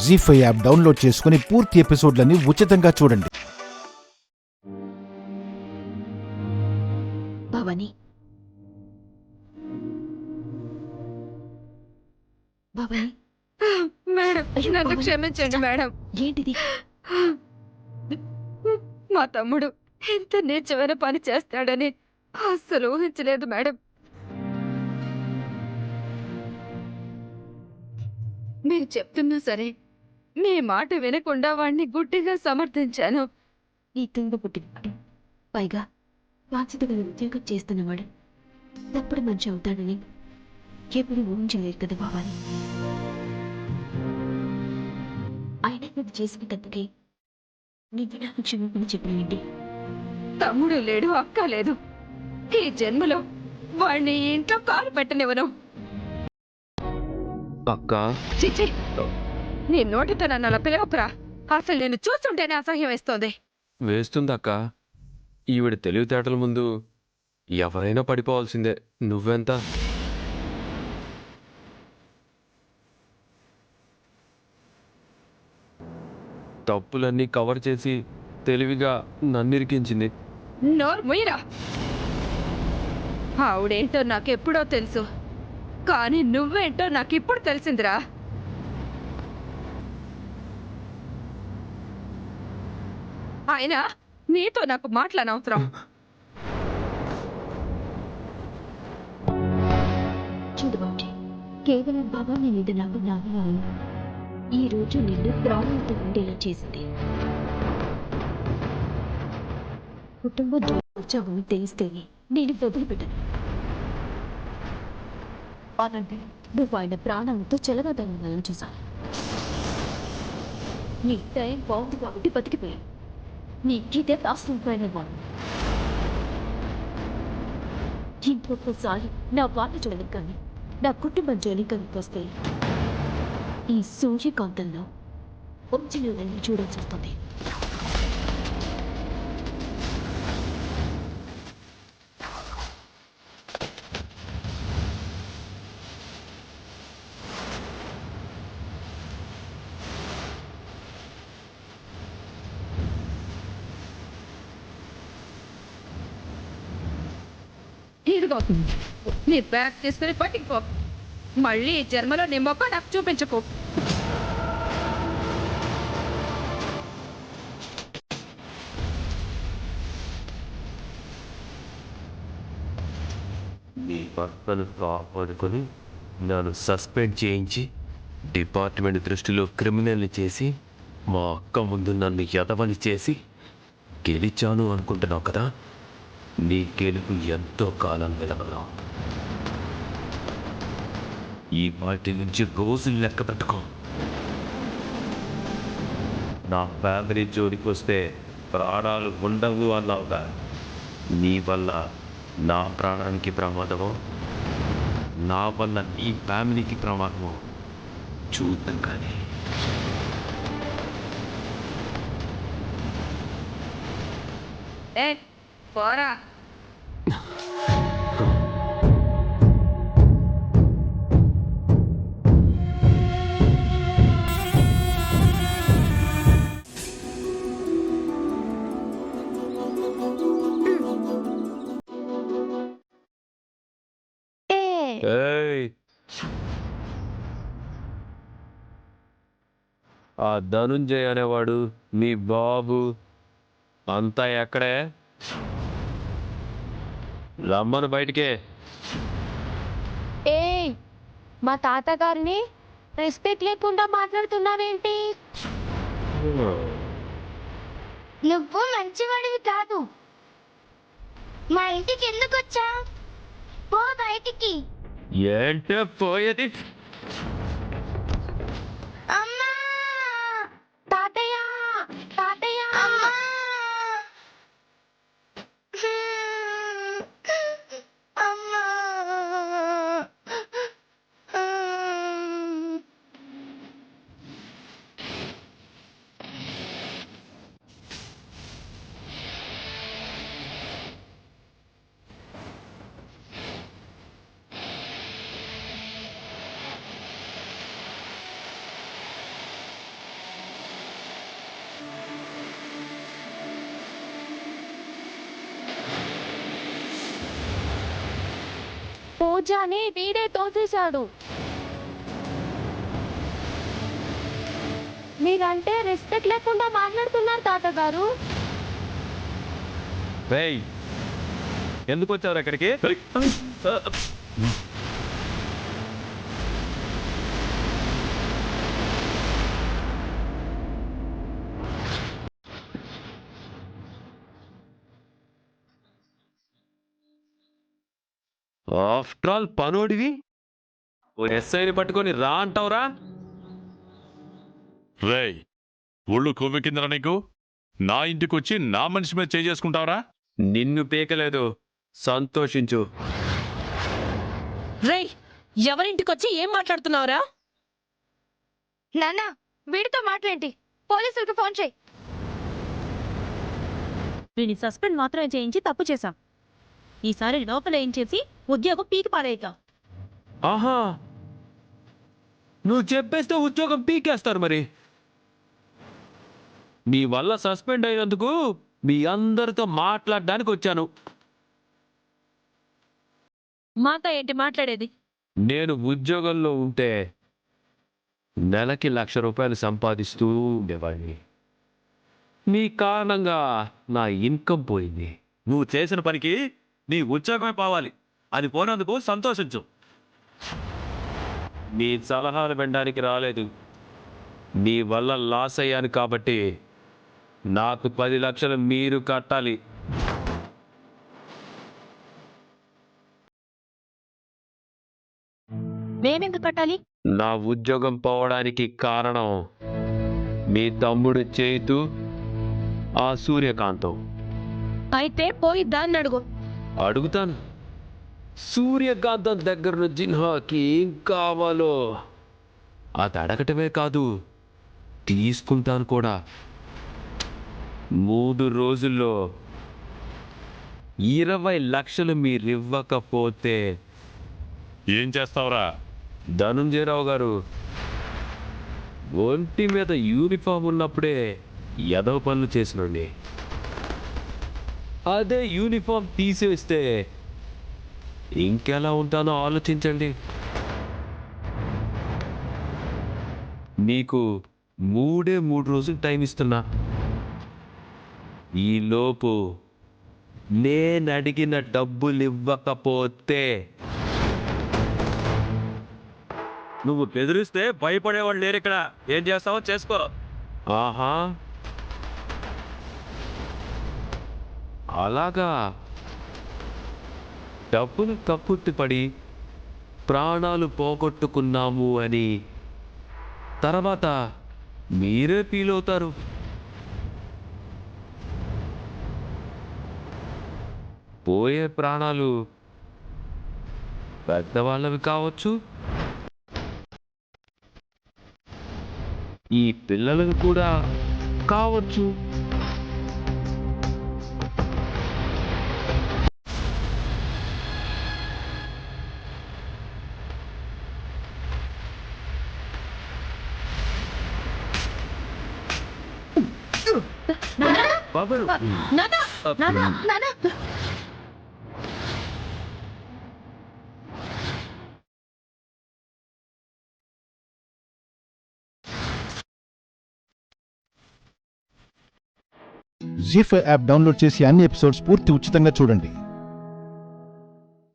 జీ5 app download చేసుకుని పూర్తి ఎపిసోడ్లని ఉచితంగా చూడండి. భవాని, భవాని, మేడం, నన్ను క్షమించండి మేడం. ఏంటిది? మా తమ్ముడు ఎంత నీచమైన పని చేస్తాడని అస్సలు ఊహించలేదు మేడం. మీరు చెప్తున్నా సరే మీ మాట వినకుండా వాణ్ణి గుడ్డిగా సమర్థించాను. నీ తుంగ పుట్టి పైగా బాధ్యతగా ఉద్యోగం చేస్తున్నవాడు తప్పుడు మనిషి అవుతాడని ఎప్పుడు ఊహించలేదు కదా భవాని. ఆయన నువ్వు చేసిన తప్పుకి నీకు నాకు క్షమింపని చెప్పినండి. తమ్ముడు లేడు, అక్క లేదు. ఈ జన్మలో వాణ్ణి ఇంట్లో కాలు పెట్టనివ్వను. అక్క, చిచి, నీ నోటితో నన్ను అలా పిలవకురా. అసలు నేను చూస్తుంటేనే అసహ్యం వేస్తోంది. వేస్తుందక్క. ఈవిడ తెలివితేటల ముందు ఎవరైనా పడిపోవాల్సిందే. నువ్వెంత? తప్పులన్నీ కవర్ చేసి తెలివిగా నన్నిరికించింది. నోరు ముయ్యరా. ఆవిడేంటో నాకెప్పుడో తెలుసు, కానీ నువ్వేంటో నాకిప్పుడు తెలిసిందిరా. అయినా నీతో నాకు మాట్లాడనవసరం. చూడు బాబు, కేవలం భవాని మీద నాకు నాన్న ఈ రోజు నిన్ను ప్రాణంతో ఉండేలా చేసింది. కుటుంబం వచ్చావని తెలిస్తేనే నేను వదిలిపెట్టను. అనంటే నువ్వు ఆయన ప్రాణాలతో చెలగాదని చూసాను. నీ టైం బాగుంది కాబట్టి బతికిపోయాను. నీకిదే దాస్తుంటాయన వాళ్ళు. ఇంకొకసారి నా వాళ్ళ జోలికి కానీ నా కుటుంబం జోలికి వస్తే ఈ సూర్యకాంతంలో వచ్చిన వెళ్ళి చూడాల్సి వస్తుంది. ఇదిగో నీ బ్యాగ్ తీసుకుని బయటికి పో. మళ్ళీ ఈ జన్మలో నీ మొక్క నాకు చూపించకు. నీ భర్తను కాపాడుకొని నన్ను సస్పెండ్ చేయించి డిపార్ట్మెంట్ దృష్టిలో క్రిమినల్ని చేసి మా అక్క ముందు నన్ను ఎదవని చేసి గెలిచాను అనుకుంటున్నావు కదా. నీ గెలుపు ఎంతో కాలం వెలగలా. ఈ వాటి నుంచి రోజులు లెక్క పెట్టుకో. నా ఫ్యామిలీ జోలికి వస్తే ప్రాణాలు ఉండవు అన్నావుగా. నీ వల్ల నా ప్రాణానికి ప్రమాదమో, నా వల్ల నీ ఫ్యామిలీకి ప్రమాదమో చూద్దాం. కానీ ఏ పోరా. ఏయ్, ఆ ధనుంజయ్ అనేవాడు నీ బాబు అంతా ఎక్కడే? రమ్మను బయటికే. ఏయ్, మా తాతగారిని రెస్పెక్ట్ లేకుండా మాట్లాడుతున్నావేంటి? నువ్వు మంచివాడివి కాదు. మా ఇంటికి ఎందుకు వచ్చా? పో బయటికి. ఏంటే పోయేది? అమ్మా, తాతయ్య, తాతయ్య, అమ్మా. అమ్మా. పూజని వీడే తోసేశాడు. మీరంటే రెస్పెక్ట్ లేకుండా మాట్లాడుతున్నారు తాతగారు. రేయ్ ఎందుకు వచ్చారు అక్కడికి? ఆఫ్టర్ ఆల్ పనోడివి ఓ ఎస్ఐని పట్టుకొని రా అంటావురా? రేయ్ ఒళ్ళు కొవ్వెక్కిందిరా నీకు? నా ఇంటికొచ్చి నా మనిషి మీద చేసుకుంటావరా? నిన్ను పీకలేదు, సంతోషించు. రేయ్ ఎవరింటికొచ్చి ఏం మాట్లాడుతున్నావురా? నాన్న వీడితో మాట్లాడి పోలీసులకు ఫోన్ చేయి. వీడిని సస్పెండ్ మాత్రమే చేయించి తప్పు చేశాం. ఈసారి లోపల ఏం చేసి ఉద్యోగం పీకి పారేయక. ఆహా, నువ్వు చెప్పేస్తే ఉద్యోగం పీకేస్తారు. మరి మీ వల్ల సస్పెండ్ అయినందుకు మీ అందరితో మాట్లాడడానికి వచ్చాను. మాతో ఏంటి మాట్లాడేది? నేను ఉద్యోగంలో ఉంటే నెలకి 1,00,000 రూపాయలు సంపాదిస్తూ ఉండేవాడిని. మీ కారణంగా నా ఇన్కమ్ పోయింది. నువ్వు చేసిన పనికి నీ ఉద్యోగమే పోవాలి. అది పోయినందుకు సంతోషించు. మీ సలహాలు వినడానికి రాలేదు. మీ వల్ల లాస్ అయ్యాను కాబట్టి నాకు 10 లక్షలు మీరు కట్టాలి. మేమెందుకు కట్టాలి? నా ఉద్యోగం పోవడానికి కారణం మీ తమ్ముడు చేతు, ఆ సూర్యకాంతం. అయితే పోయి దాన్ని అడుగు. అడుగుతాను. సూర్యకాంతం దగ్గర నుంచి నాకు ఏం కావాలో అది అడగటమే కాదు, తీసుకుంటాను కూడా. 3 రోజుల్లో 20 లక్షలు మీరివ్వకపోతే ఏం చేస్తావురా? ధనుంజయరావు గారు, ఒంటి మీద యూనిఫామ్ ఉన్నప్పుడే ఎదవ పనులు చేసినండి. అదే యూనిఫామ్ తీసేస్తే ఇంకెలా ఉంటానో ఆలోచించండి. మీకు 3 రోజులు టైం ఇస్తున్నా. ఈలోపు నేను అడిగిన డబ్బులు ఇవ్వకపోతే నువ్వు బెదిరిస్తే భయపడేవాళ్ళు లేరు ఇక్కడ. ఏం చేస్తావో చేసుకో. ఆహా, అలాగా. డబ్బులు కక్కుర్తిపడి ప్రాణాలు పోగొట్టుకున్నాము అని తర్వాత మీరే ఫీల్ అవుతారు. పోయే ప్రాణాలు పెద్దవాళ్ళవి కావచ్చు, ఈ పిల్లలకు కూడా కావచ్చు. బాబు, జీ5 యాప్ డౌన్లోడ్ చేసి అన్ని ఎపిసోడ్స్ పూర్తి ఉచితంగా చూడండి.